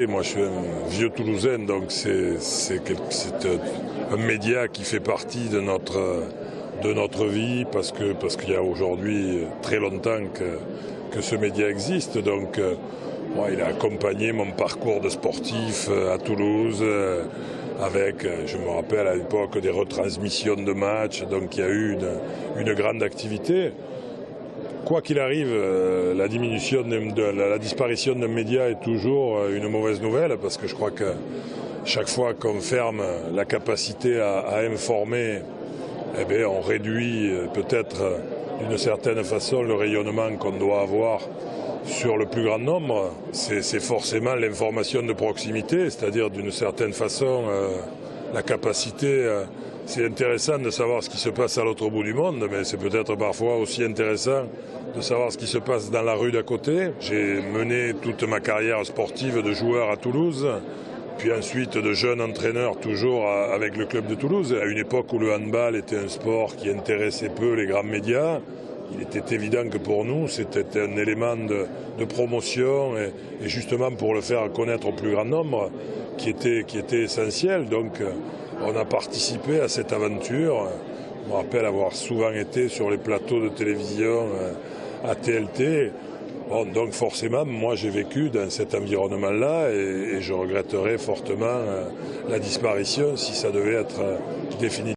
Et moi, je suis un vieux Toulousain, donc c'est un média qui fait partie de notre vie parce qu'il y a aujourd'hui très longtemps que ce média existe. Donc, moi, il a accompagné mon parcours de sportif à Toulouse avec, je me rappelle à l'époque, des retransmissions de matchs. Donc, il y a eu une grande activité. Quoi qu'il arrive, la disparition d'un média est toujours une mauvaise nouvelle parce que je crois que chaque fois qu'on ferme la capacité à informer, eh bien, on réduit peut-être d'une certaine façon le rayonnement qu'on doit avoir sur le plus grand nombre. C'est forcément l'information de proximité, c'est-à-dire d'une certaine façon la capacité. C'est intéressant de savoir ce qui se passe à l'autre bout du monde, mais c'est peut-être parfois aussi intéressant de savoir ce qui se passe dans la rue d'à côté. J'ai mené toute ma carrière sportive de joueur à Toulouse, puis ensuite de jeune entraîneur toujours avec le club de Toulouse, à une époque où le handball était un sport qui intéressait peu les grands médias. Il était évident que pour nous, c'était un élément de promotion et justement pour le faire connaître au plus grand nombre qui était essentiel. Donc on a participé à cette aventure. Je me rappelle avoir souvent été sur les plateaux de télévision à TLT. Bon, donc forcément, moi j'ai vécu dans cet environnement-là et je regretterais fortement la disparition si ça devait être définitif.